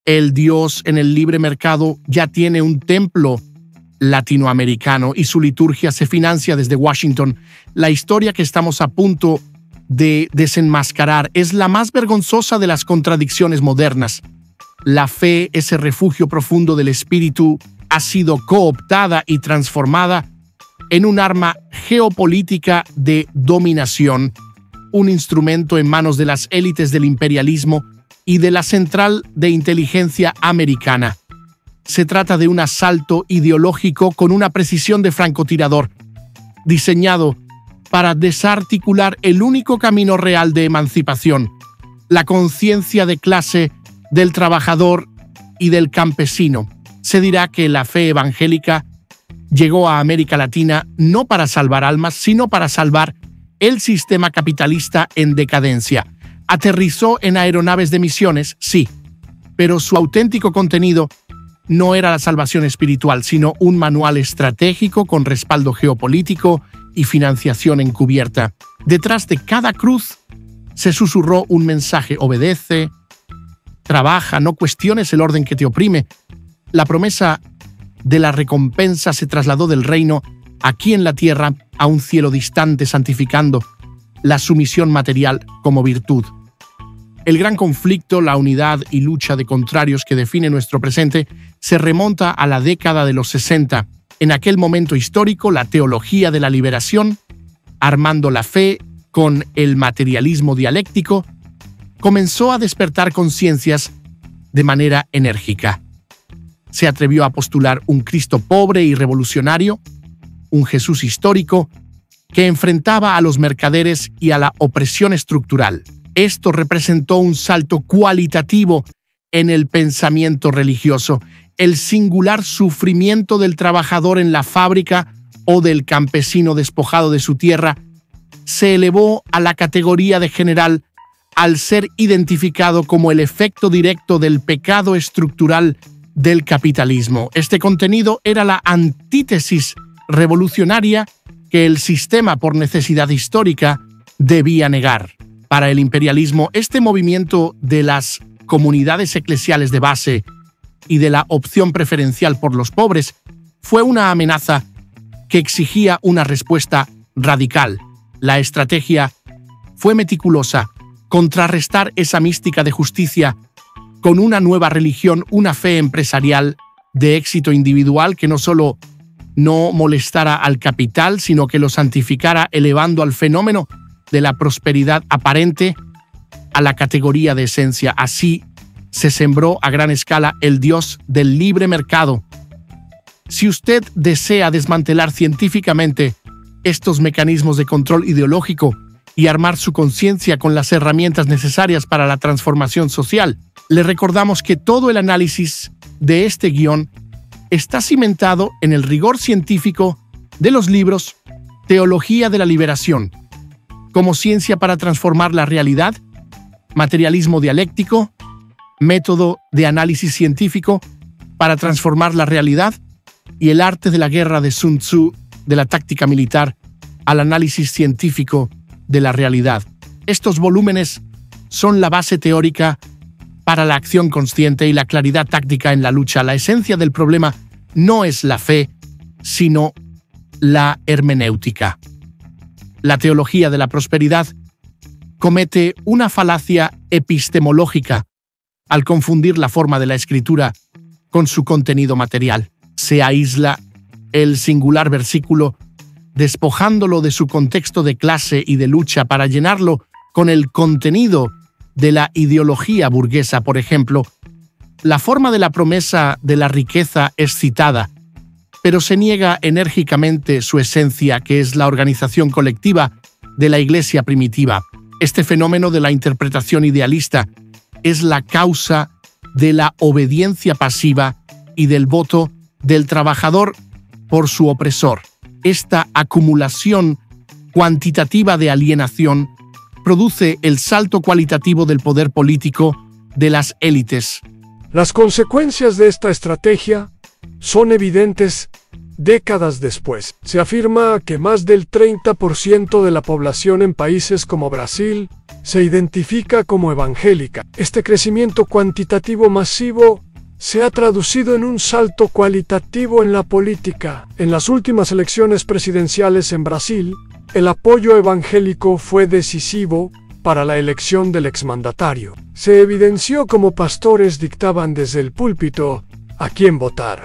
El Dios en el libre mercado ya tiene un templo latinoamericano y su liturgia se financia desde Washington. La historia que estamos a punto de desenmascarar es la más vergonzosa de las contradicciones modernas. La fe, ese refugio profundo del espíritu, ha sido cooptada y transformada en un arma geopolítica de dominación, un instrumento en manos de las élites del imperialismo y de la Central de Inteligencia Americana. Se trata de un asalto ideológico con una precisión de francotirador, diseñado para desarticular el único camino real de emancipación, la conciencia de clase del trabajador y del campesino. Se dirá que la fe evangélica llegó a América Latina no para salvar almas, sino para salvar el sistema capitalista en decadencia. Aterrizó en aeronaves de misiones, sí, pero su auténtico contenido no era la salvación espiritual, sino un manual estratégico con respaldo geopolítico y financiación encubierta. Detrás de cada cruz se susurró un mensaje: obedece, trabaja, no cuestiones el orden que te oprime. La promesa de la recompensa se trasladó del reino aquí en la tierra a un cielo distante, santificando la sumisión material como virtud. El gran conflicto, la unidad y lucha de contrarios que define nuestro presente se remonta a la década de los 60. En aquel momento histórico, la teología de la liberación, armando la fe con el materialismo dialéctico, comenzó a despertar conciencias de manera enérgica. Se atrevió a postular un Cristo pobre y revolucionario, un Jesús histórico, que enfrentaba a los mercaderes y a la opresión estructural. Esto representó un salto cualitativo en el pensamiento religioso. El singular sufrimiento del trabajador en la fábrica o del campesino despojado de su tierra se elevó a la categoría de general al ser identificado como el efecto directo del pecado estructural del capitalismo. Este contenido era la antítesis revolucionaria que el sistema, por necesidad histórica, debía negar. Para el imperialismo, este movimiento de las comunidades eclesiales de base y de la opción preferencial por los pobres fue una amenaza que exigía una respuesta radical. La estrategia fue meticulosa: contrarrestar esa mística de justicia con una nueva religión, una fe empresarial de éxito individual que no solo no molestara al capital, sino que lo santificara, elevando al fenómeno de la prosperidad aparente a la categoría de esencia. Así se sembró a gran escala el Dios del libre mercado. Si usted desea desmantelar científicamente estos mecanismos de control ideológico y armar su conciencia con las herramientas necesarias para la transformación social, le recordamos que todo el análisis de este guión está cimentado en el rigor científico de los libros Teología de la Liberación, como ciencia para transformar la realidad, materialismo dialéctico, método de análisis científico para transformar la realidad y el arte de la guerra de Sun Tzu, de la táctica militar al análisis científico de la realidad. Estos volúmenes son la base teórica para la acción consciente y la claridad táctica en la lucha. La esencia del problema no es la fe, sino la hermenéutica. La teología de la prosperidad comete una falacia epistemológica al confundir la forma de la escritura con su contenido material. Se aísla el singular versículo, despojándolo de su contexto de clase y de lucha para llenarlo con el contenido de la ideología burguesa. Por ejemplo, la forma de la promesa de la riqueza es citada, pero se niega enérgicamente su esencia, que es la organización colectiva de la Iglesia primitiva. Este fenómeno de la interpretación idealista es la causa de la obediencia pasiva y del voto del trabajador por su opresor. Esta acumulación cuantitativa de alienación produce el salto cualitativo del poder político de las élites. Las consecuencias de esta estrategia son evidentes décadas después. Se afirma que más del 30% de la población en países como Brasil se identifica como evangélica. Este crecimiento cuantitativo masivo se ha traducido en un salto cualitativo en la política. En las últimas elecciones presidenciales en Brasil, el apoyo evangélico fue decisivo para la elección del exmandatario. Se evidenció cómo pastores dictaban desde el púlpito a quién votar.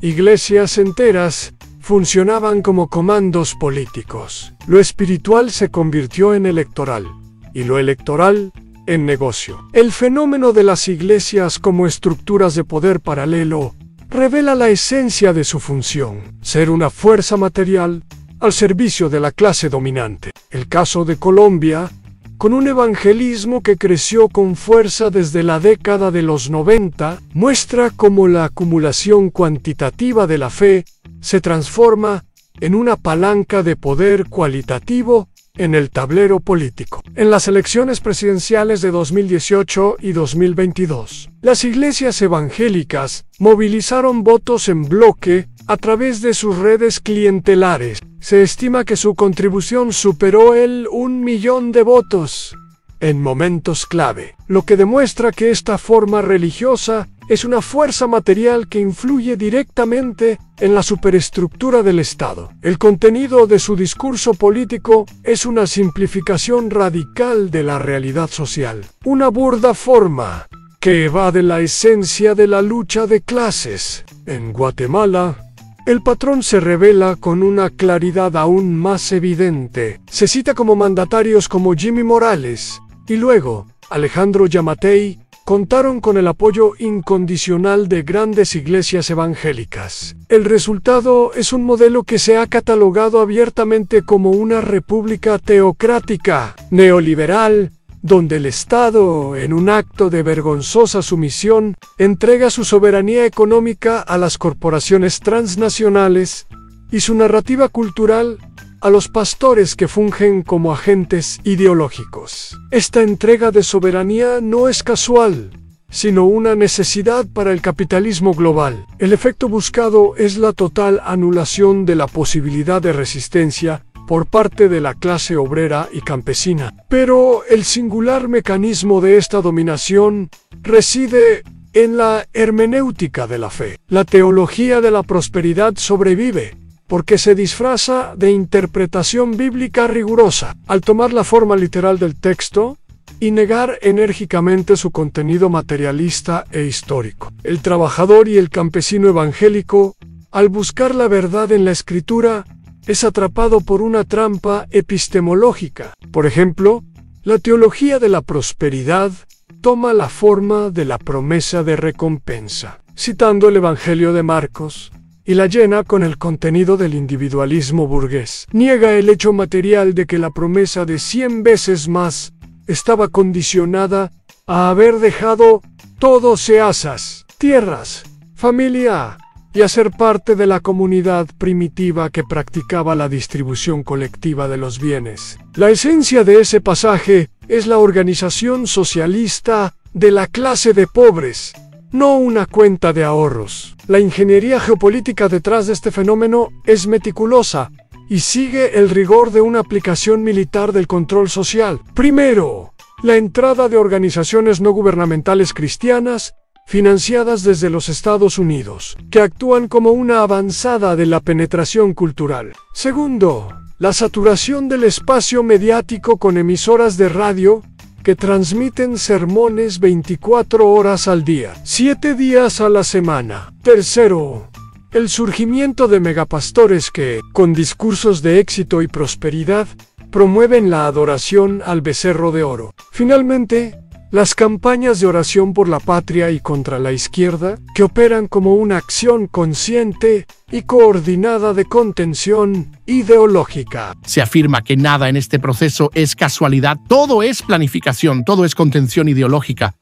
Iglesias enteras funcionaban como comandos políticos. Lo espiritual se convirtió en electoral y lo electoral en negocio. El fenómeno de las iglesias como estructuras de poder paralelo revela la esencia de su función: ser una fuerza material al servicio de la clase dominante. El caso de Colombia, con un evangelismo que creció con fuerza desde la década de los 90, muestra cómo la acumulación cuantitativa de la fe se transforma en una palanca de poder cualitativo en el tablero político. En las elecciones presidenciales de 2018 y 2022, las iglesias evangélicas movilizaron votos en bloque a través de sus redes clientelares. Se estima que su contribución superó el 1 millón de votos en momentos clave, lo que demuestra que esta forma religiosa es una fuerza material que influye directamente en la superestructura del Estado. El contenido de su discurso político es una simplificación radical de la realidad social, una burda forma que evade la esencia de la lucha de clases. En Guatemala, el patrón se revela con una claridad aún más evidente. Se cita como mandatarios como Jimmy Morales y luego Alejandro Yamatei contaron con el apoyo incondicional de grandes iglesias evangélicas. El resultado es un modelo que se ha catalogado abiertamente como una república teocrática, neoliberal, donde el Estado, en un acto de vergonzosa sumisión, entrega su soberanía económica a las corporaciones transnacionales y su narrativa cultural a los pastores que fungen como agentes ideológicos. Esta entrega de soberanía no es casual, sino una necesidad para el capitalismo global. El efecto buscado es la total anulación de la posibilidad de resistencia por parte de la clase obrera y campesina. Pero el singular mecanismo de esta dominación reside en la hermenéutica de la fe. La teología de la prosperidad sobrevive porque se disfraza de interpretación bíblica rigurosa, al tomar la forma literal del texto y negar enérgicamente su contenido materialista e histórico. El trabajador y el campesino evangélico, al buscar la verdad en la Escritura, es atrapado por una trampa epistemológica. Por ejemplo, la teología de la prosperidad toma la forma de la promesa de recompensa, citando el Evangelio de Marcos, y la llena con el contenido del individualismo burgués. Niega el hecho material de que la promesa de 100 veces más estaba condicionada a haber dejado todo seasas, tierras, familia, y a ser parte de la comunidad primitiva que practicaba la distribución colectiva de los bienes. La esencia de ese pasaje es la organización socialista de la clase de pobres, no una cuenta de ahorros. La ingeniería geopolítica detrás de este fenómeno es meticulosa y sigue el rigor de una aplicación militar del control social. Primero, la entrada de organizaciones no gubernamentales cristianas financiadas desde los Estados Unidos, que actúan como una avanzada de la penetración cultural. Segundo, la saturación del espacio mediático con emisoras de radio que transmiten sermones 24 horas al día, 7 días a la semana. Tercero, el surgimiento de megapastores que, con discursos de éxito y prosperidad, promueven la adoración al becerro de oro. Finalmente, las campañas de oración por la patria y contra la izquierda, que operan como una acción consciente y coordinada de contención ideológica. Se afirma que nada en este proceso es casualidad, todo es planificación, todo es contención ideológica.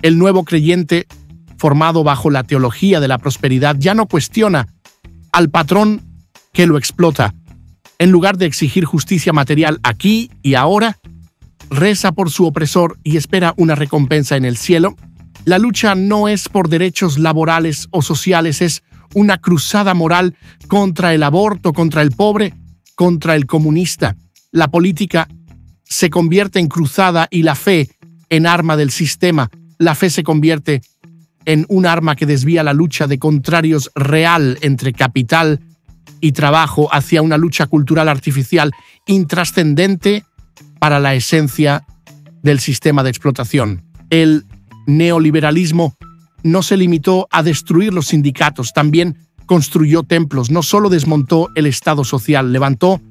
El nuevo creyente, formado bajo la teología de la prosperidad, ya no cuestiona al patrón que lo explota. En lugar de exigir justicia material aquí y ahora, reza por su opresor y espera una recompensa en el cielo. La lucha no es por derechos laborales o sociales, es una cruzada moral contra el aborto, contra el pobre, contra el comunista. La política se convierte en cruzada y la fe en arma del sistema. La fe se convierte en un arma que desvía la lucha de contrarios real entre capital y trabajo hacia una lucha cultural artificial intrascendente para la esencia del sistema de explotación. El neoliberalismo no se limitó a destruir los sindicatos, también construyó templos, no solo desmontó el Estado social, levantó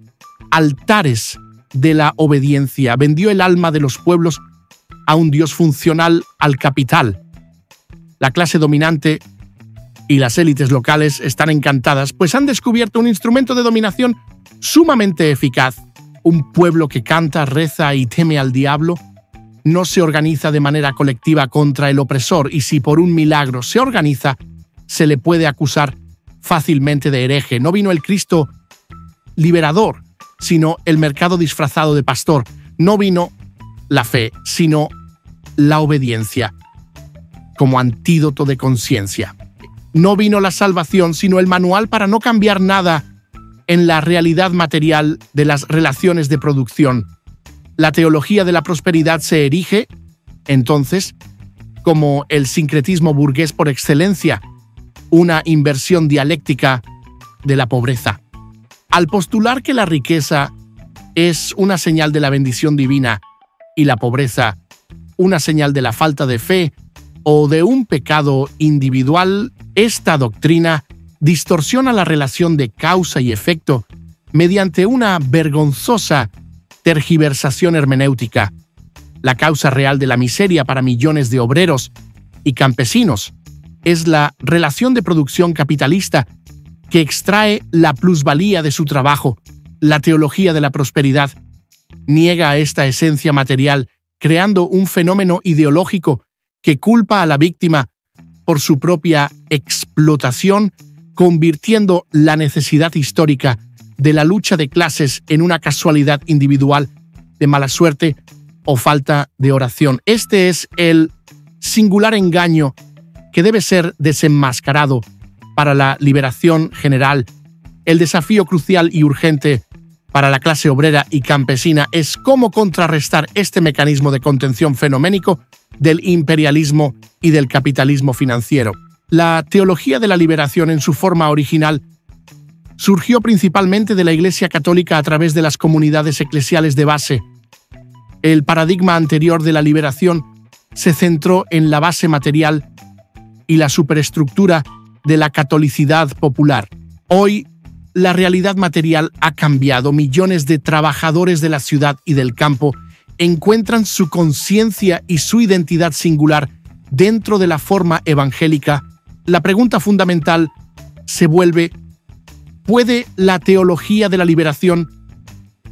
altares de la obediencia, vendió el alma de los pueblos a un Dios funcional al capital. La clase dominante y las élites locales están encantadas, pues han descubierto un instrumento de dominación sumamente eficaz. Un pueblo que canta, reza y teme al diablo no se organiza de manera colectiva contra el opresor, y si por un milagro se organiza, se le puede acusar fácilmente de hereje. No vino el Cristo liberador, sino el mercado disfrazado de pastor. No vino la fe, sino la obediencia como antídoto de conciencia. No vino la salvación, sino el manual para no cambiar nada en la realidad material de las relaciones de producción. La teología de la prosperidad se erige, entonces, como el sincretismo burgués por excelencia, una inversión dialéctica de la pobreza. Al postular que la riqueza es una señal de la bendición divina y la pobreza una señal de la falta de fe o de un pecado individual, esta doctrina distorsiona la relación de causa y efecto mediante una vergonzosa tergiversación hermenéutica. La causa real de la miseria para millones de obreros y campesinos es la relación de producción capitalista que extrae la plusvalía de su trabajo. La teología de la prosperidad niega esta esencia material, creando un fenómeno ideológico que culpa a la víctima por su propia explotación, convirtiendo la necesidad histórica de la lucha de clases en una casualidad individual de mala suerte o falta de oración. Este es el singular engaño que debe ser desenmascarado para la liberación general. El desafío crucial y urgente para la clase obrera y campesina es cómo contrarrestar este mecanismo de contención fenoménico del imperialismo y del capitalismo financiero. La teología de la liberación en su forma original surgió principalmente de la Iglesia Católica a través de las comunidades eclesiales de base. El paradigma anterior de la liberación se centró en la base material y la superestructura de la catolicidad popular. Hoy, la realidad material ha cambiado. Millones de trabajadores de la ciudad y del campo encuentran su conciencia y su identidad singular dentro de la forma evangélica. La pregunta fundamental se vuelve: ¿puede la teología de la liberación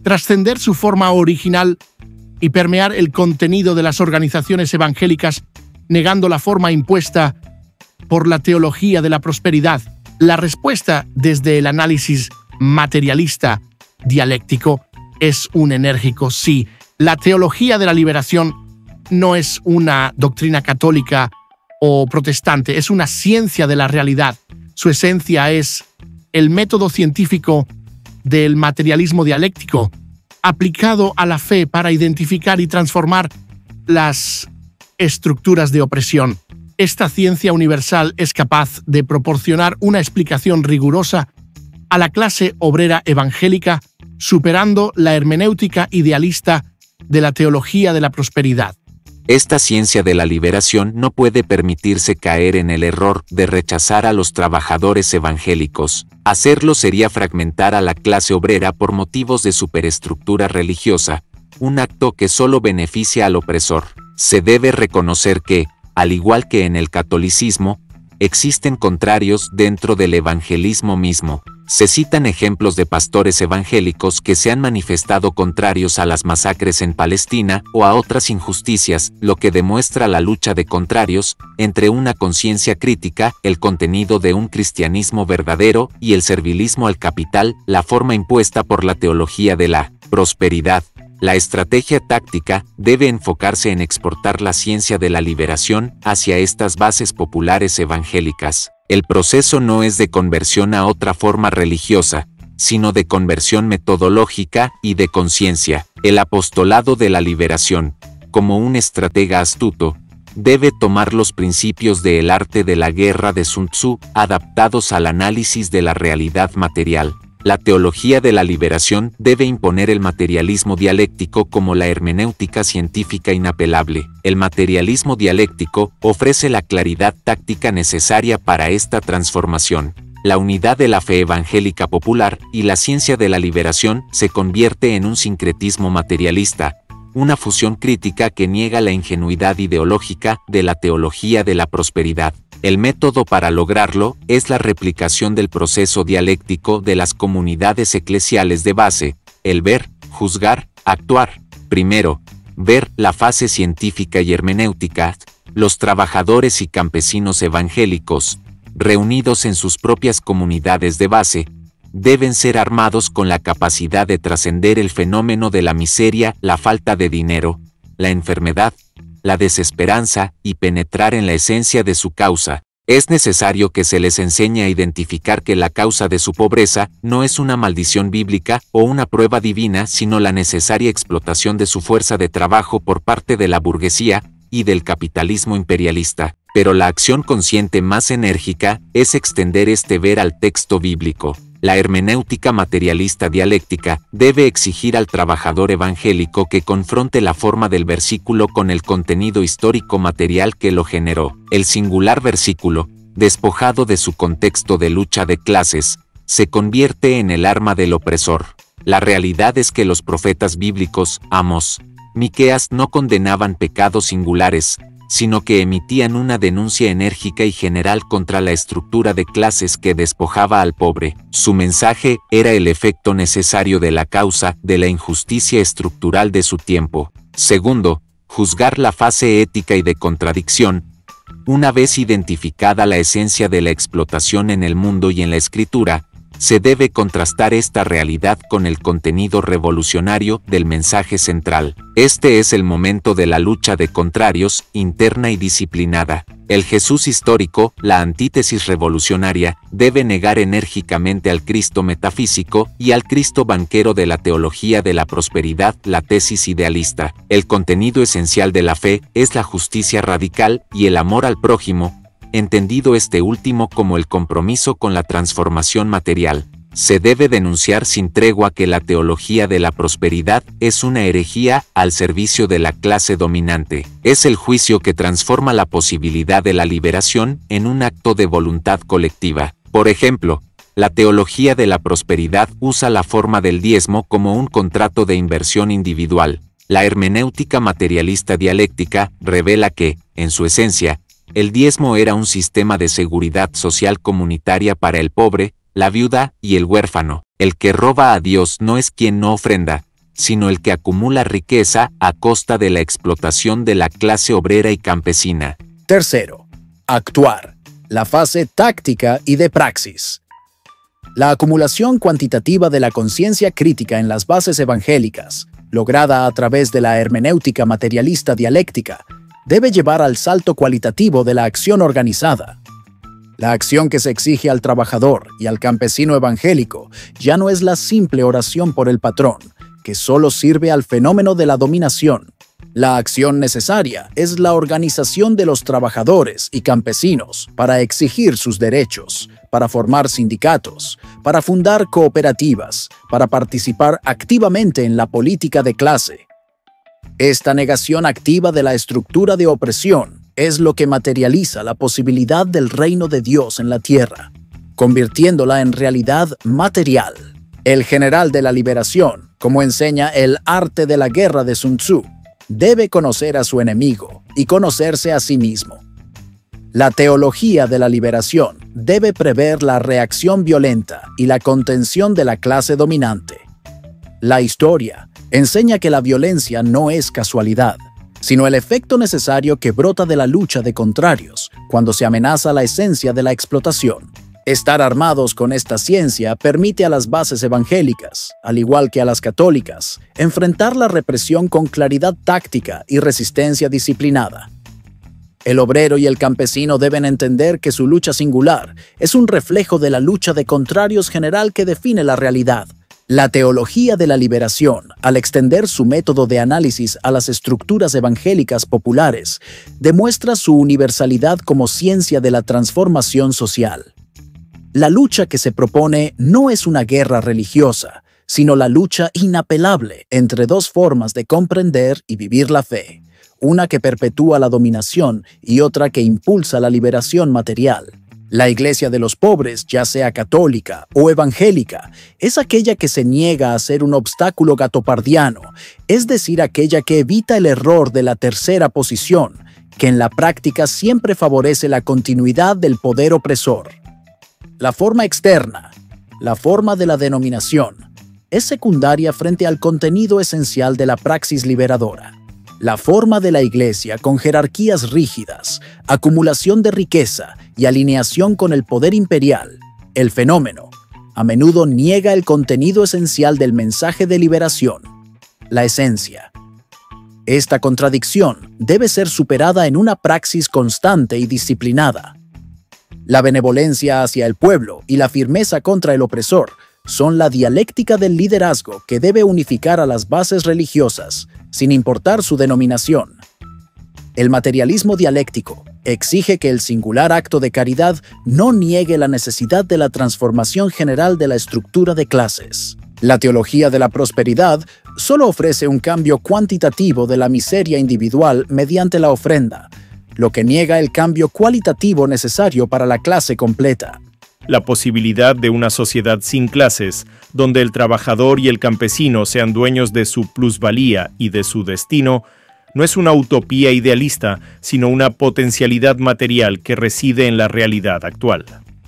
trascender su forma original y permear el contenido de las organizaciones evangélicas, negando la forma impuesta por la teología de la prosperidad? La respuesta desde el análisis materialista dialéctico es un enérgico sí. La teología de la liberación no es una doctrina católica o protestante, es una ciencia de la realidad. Su esencia es el método científico del materialismo dialéctico, aplicado a la fe para identificar y transformar las estructuras de opresión. Esta ciencia universal es capaz de proporcionar una explicación rigurosa a la clase obrera evangélica, superando la hermenéutica idealista de la teología de la prosperidad. Esta ciencia de la liberación no puede permitirse caer en el error de rechazar a los trabajadores evangélicos. Hacerlo sería fragmentar a la clase obrera por motivos de superestructura religiosa, un acto que solo beneficia al opresor. Se debe reconocer que, al igual que en el catolicismo, existen contrarios dentro del evangelismo mismo. Se citan ejemplos de pastores evangélicos que se han manifestado contrarios a las masacres en Palestina o a otras injusticias, lo que demuestra la lucha de contrarios entre una conciencia crítica, el contenido de un cristianismo verdadero y el servilismo al capital, la forma impuesta por la teología de la prosperidad. La estrategia táctica debe enfocarse en exportar la ciencia de la liberación hacia estas bases populares evangélicas. El proceso no es de conversión a otra forma religiosa, sino de conversión metodológica y de conciencia. El apostolado de la liberación, como un estratega astuto, debe tomar los principios del arte de la guerra de Sun Tzu, adaptados al análisis de la realidad material. La teología de la liberación debe imponer el materialismo dialéctico como la hermenéutica científica inapelable. El materialismo dialéctico ofrece la claridad táctica necesaria para esta transformación. La unidad de la fe evangélica popular y la ciencia de la liberación se convierte en un sincretismo materialista, una fusión crítica que niega la ingenuidad ideológica de la teología de la prosperidad. El método para lograrlo es la replicación del proceso dialéctico de las comunidades eclesiales de base, el ver, juzgar, actuar. Primero, ver la fase científica y hermenéutica. Los trabajadores y campesinos evangélicos, reunidos en sus propias comunidades de base, deben ser armados con la capacidad de trascender el fenómeno de la miseria, la falta de dinero, la enfermedad, la desesperanza y penetrar en la esencia de su causa. Es necesario que se les enseñe a identificar que la causa de su pobreza no es una maldición bíblica o una prueba divina, sino la necesaria explotación de su fuerza de trabajo por parte de la burguesía y del capitalismo imperialista. Pero la acción consciente más enérgica es extender este ver al texto bíblico. La hermenéutica materialista dialéctica debe exigir al trabajador evangélico que confronte la forma del versículo con el contenido histórico material que lo generó. El singular versículo, despojado de su contexto de lucha de clases, se convierte en el arma del opresor. La realidad es que los profetas bíblicos, Amós, Miqueas, no condenaban pecados singulares, sino que emitían una denuncia enérgica y general contra la estructura de clases que despojaba al pobre. Su mensaje era el efecto necesario de la causa de la injusticia estructural de su tiempo. Segundo, juzgar la fase ética y de contradicción. Una vez identificada la esencia de la explotación en el mundo y en la escritura, se debe contrastar esta realidad con el contenido revolucionario del mensaje central. Este es el momento de la lucha de contrarios, interna y disciplinada. El Jesús histórico, la antítesis revolucionaria, debe negar enérgicamente al Cristo metafísico y al Cristo banquero de la teología de la prosperidad, la tesis idealista. El contenido esencial de la fe es la justicia radical y el amor al prójimo, entendido este último como el compromiso con la transformación material. Se debe denunciar sin tregua que la teología de la prosperidad es una herejía al servicio de la clase dominante. Es el juicio que transforma la posibilidad de la liberación en un acto de voluntad colectiva. Por ejemplo, la teología de la prosperidad usa la forma del diezmo como un contrato de inversión individual. La hermenéutica materialista dialéctica revela que, en su esencia, el diezmo era un sistema de seguridad social comunitaria para el pobre, la viuda y el huérfano. El que roba a Dios no es quien no ofrenda, sino el que acumula riqueza a costa de la explotación de la clase obrera y campesina. Tercero, actuar. La fase táctica y de praxis. La acumulación cuantitativa de la conciencia crítica en las bases evangélicas, lograda a través de la hermenéutica materialista dialéctica, debe llevar al salto cualitativo de la acción organizada. La acción que se exige al trabajador y al campesino evangélico ya no es la simple oración por el patrón, que solo sirve al fenómeno de la dominación. La acción necesaria es la organización de los trabajadores y campesinos para exigir sus derechos, para formar sindicatos, para fundar cooperativas, para participar activamente en la política de clase. Esta negación activa de la estructura de opresión es lo que materializa la posibilidad del reino de Dios en la tierra, convirtiéndola en realidad material. El general de la liberación, como enseña el arte de la guerra de Sun Tzu, debe conocer a su enemigo y conocerse a sí mismo. La teología de la liberación debe prever la reacción violenta y la contención de la clase dominante. La historia enseña que la violencia no es casualidad, sino el efecto necesario que brota de la lucha de contrarios cuando se amenaza la esencia de la explotación. Estar armados con esta ciencia permite a las bases evangélicas, al igual que a las católicas, enfrentar la represión con claridad táctica y resistencia disciplinada. El obrero y el campesino deben entender que su lucha singular es un reflejo de la lucha de contrarios general que define la realidad. La teología de la liberación, al extender su método de análisis a las estructuras evangélicas populares, demuestra su universalidad como ciencia de la transformación social. La lucha que se propone no es una guerra religiosa, sino la lucha inapelable entre dos formas de comprender y vivir la fe, una que perpetúa la dominación y otra que impulsa la liberación material. La iglesia de los pobres, ya sea católica o evangélica, es aquella que se niega a ser un obstáculo gatopardiano, es decir, aquella que evita el error de la tercera posición, que en la práctica siempre favorece la continuidad del poder opresor. La forma externa, la forma de la denominación, es secundaria frente al contenido esencial de la praxis liberadora. La forma de la iglesia con jerarquías rígidas, acumulación de riqueza y alineación con el poder imperial, el fenómeno, a menudo niega el contenido esencial del mensaje de liberación, la esencia. Esta contradicción debe ser superada en una praxis constante y disciplinada. La benevolencia hacia el pueblo y la firmeza contra el opresor son la dialéctica del liderazgo que debe unificar a las bases religiosas, sin importar su denominación. El materialismo dialéctico exige que el singular acto de caridad no niegue la necesidad de la transformación general de la estructura de clases. La teología de la prosperidad solo ofrece un cambio cuantitativo de la miseria individual mediante la ofrenda, lo que niega el cambio cualitativo necesario para la clase completa. La posibilidad de una sociedad sin clases, donde el trabajador y el campesino sean dueños de su plusvalía y de su destino, no es una utopía idealista, sino una potencialidad material que reside en la realidad actual.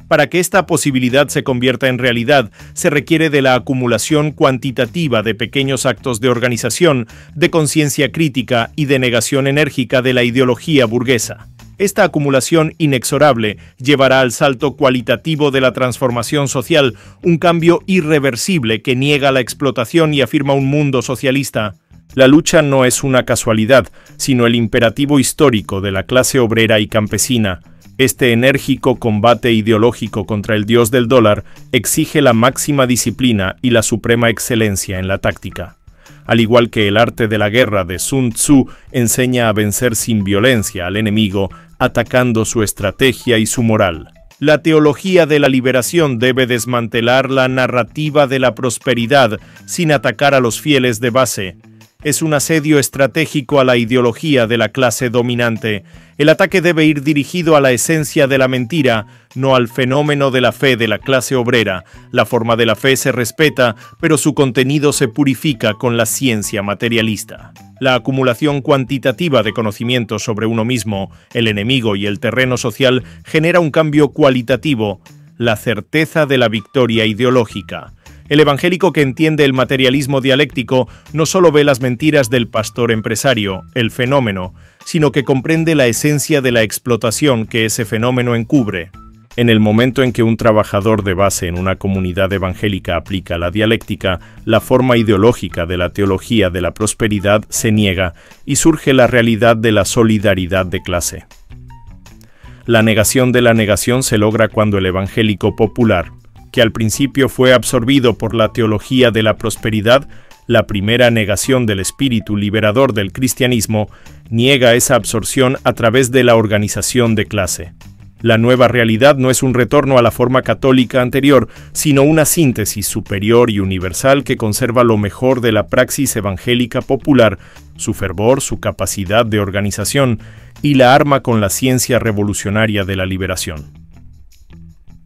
Para que esta posibilidad se convierta en realidad, se requiere de la acumulación cuantitativa de pequeños actos de organización, de conciencia crítica y de negación enérgica de la ideología burguesa. Esta acumulación inexorable llevará al salto cualitativo de la transformación social, un cambio irreversible que niega la explotación y afirma un mundo socialista. La lucha no es una casualidad, sino el imperativo histórico de la clase obrera y campesina. Este enérgico combate ideológico contra el dios del dólar exige la máxima disciplina y la suprema excelencia en la táctica. Al igual que el arte de la guerra de Sun Tzu enseña a vencer sin violencia al enemigo, atacando su estrategia y su moral. La teología de la liberación debe desmantelar la narrativa de la prosperidad sin atacar a los fieles de base. Es un asedio estratégico a la ideología de la clase dominante. El ataque debe ir dirigido a la esencia de la mentira, no al fenómeno de la fe de la clase obrera. La forma de la fe se respeta, pero su contenido se purifica con la ciencia materialista. La acumulación cuantitativa de conocimientos sobre uno mismo, el enemigo y el terreno social genera un cambio cualitativo, la certeza de la victoria ideológica. El evangélico que entiende el materialismo dialéctico no solo ve las mentiras del pastor empresario, el fenómeno, sino que comprende la esencia de la explotación que ese fenómeno encubre. En el momento en que un trabajador de base en una comunidad evangélica aplica la dialéctica, la forma ideológica de la teología de la prosperidad se niega y surge la realidad de la solidaridad de clase. La negación de la negación se logra cuando el evangélico popular, que al principio fue absorbido por la teología de la prosperidad, la primera negación del espíritu liberador del cristianismo, niega esa absorción a través de la organización de clase. La nueva realidad no es un retorno a la forma católica anterior, sino una síntesis superior y universal que conserva lo mejor de la praxis evangélica popular, su fervor, su capacidad de organización, y la arma con la ciencia revolucionaria de la liberación.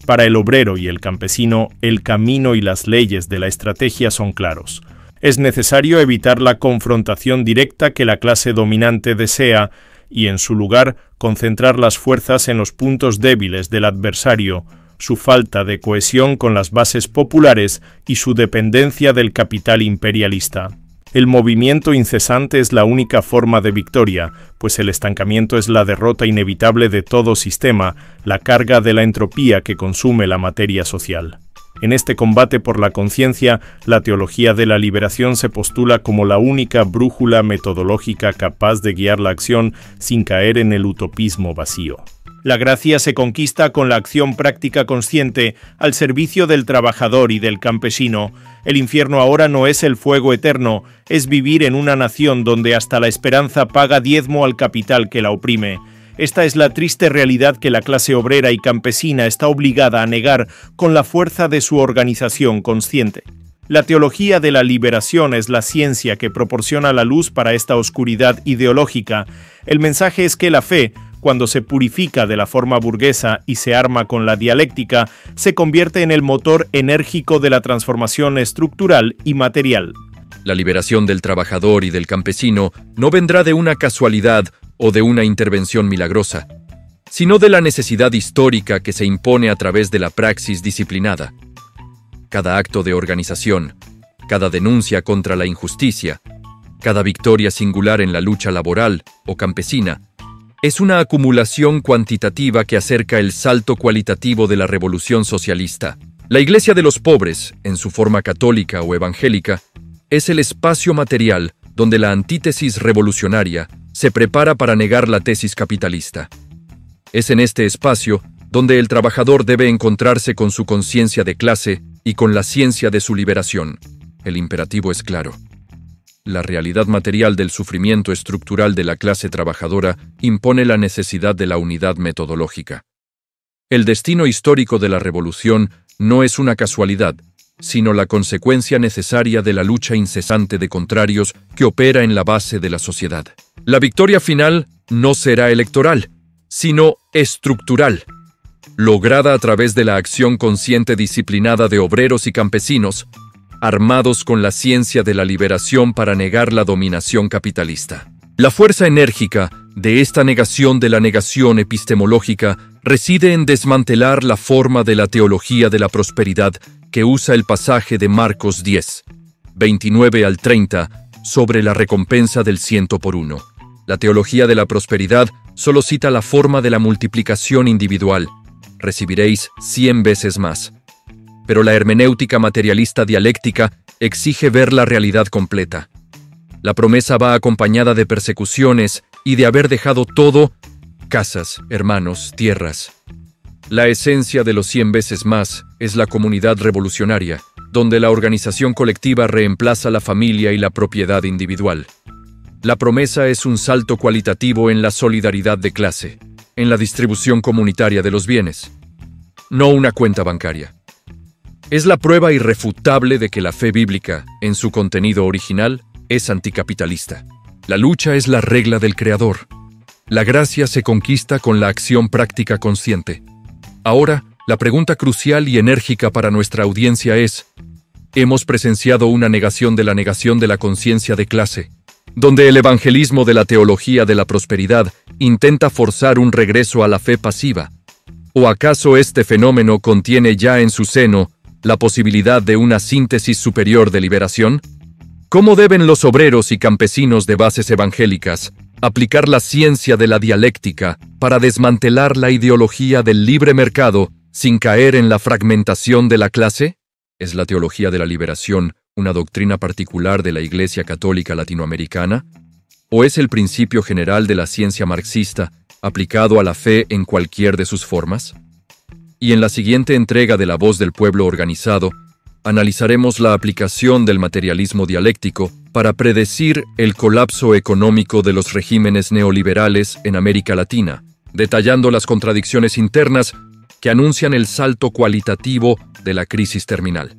Para el obrero y el campesino, el camino y las leyes de la estrategia son claros. Es necesario evitar la confrontación directa que la clase dominante desea y en su lugar concentrar las fuerzas en los puntos débiles del adversario, su falta de cohesión con las bases populares y su dependencia del capital imperialista. El movimiento incesante es la única forma de victoria, pues el estancamiento es la derrota inevitable de todo sistema, la carga de la entropía que consume la materia social. En este combate por la conciencia, la teología de la liberación se postula como la única brújula metodológica capaz de guiar la acción sin caer en el utopismo vacío. La gracia se conquista con la acción práctica consciente al servicio del trabajador y del campesino. El infierno ahora no es el fuego eterno, es vivir en una nación donde hasta la esperanza paga diezmo al capital que la oprime. Esta es la triste realidad que la clase obrera y campesina está obligada a negar con la fuerza de su organización consciente. La teología de la liberación es la ciencia que proporciona la luz para esta oscuridad ideológica. El mensaje es que la fe, cuando se purifica de la forma burguesa y se arma con la dialéctica, se convierte en el motor enérgico de la transformación estructural y material. La liberación del trabajador y del campesino no vendrá de una casualidad o de una intervención milagrosa, sino de la necesidad histórica que se impone a través de la praxis disciplinada. Cada acto de organización, cada denuncia contra la injusticia, cada victoria singular en la lucha laboral o campesina, es una acumulación cuantitativa que acerca el salto cualitativo de la revolución socialista. La Iglesia de los pobres, en su forma católica o evangélica, es el espacio material donde la antítesis revolucionaria se prepara para negar la tesis capitalista. Es en este espacio donde el trabajador debe encontrarse con su conciencia de clase y con la ciencia de su liberación. El imperativo es claro. La realidad material del sufrimiento estructural de la clase trabajadora impone la necesidad de la unidad metodológica. El destino histórico de la revolución no es una casualidad, sino la consecuencia necesaria de la lucha incesante de contrarios que opera en la base de la sociedad. La victoria final no será electoral, sino estructural, lograda a través de la acción consciente disciplinada de obreros y campesinos, armados con la ciencia de la liberación para negar la dominación capitalista. La fuerza enérgica de esta negación de la negación epistemológica reside en desmantelar la forma de la teología de la prosperidad que usa el pasaje de Marcos 10, 29 al 30, sobre la recompensa del 100 por 1. La teología de la prosperidad solo cita la forma de la multiplicación individual. Recibiréis 100 veces más. Pero la hermenéutica materialista dialéctica exige ver la realidad completa. La promesa va acompañada de persecuciones y de haber dejado todo: casas, hermanos, tierras. La esencia de los 100 veces más es la comunidad revolucionaria, donde la organización colectiva reemplaza la familia y la propiedad individual. La promesa es un salto cualitativo en la solidaridad de clase, en la distribución comunitaria de los bienes, no una cuenta bancaria. Es la prueba irrefutable de que la fe bíblica, en su contenido original, es anticapitalista. La lucha es la regla del Creador. La gracia se conquista con la acción práctica consciente. Ahora, la pregunta crucial y enérgica para nuestra audiencia es: hemos presenciado una negación de la conciencia de clase, donde el evangelismo de la teología de la prosperidad intenta forzar un regreso a la fe pasiva. ¿O acaso este fenómeno contiene ya en su seno la posibilidad de una síntesis superior de liberación? ¿Cómo deben los obreros y campesinos de bases evangélicas aplicar la ciencia de la dialéctica para desmantelar la ideología del libre mercado sin caer en la fragmentación de la clase? ¿Es la teología de la liberación una doctrina particular de la Iglesia Católica Latinoamericana? ¿O es el principio general de la ciencia marxista aplicado a la fe en cualquier de sus formas? Y en la siguiente entrega de La Voz del Pueblo Organizado, analizaremos la aplicación del materialismo dialéctico para predecir el colapso económico de los regímenes neoliberales en América Latina, detallando las contradicciones internas que anuncian el salto cualitativo de la crisis terminal.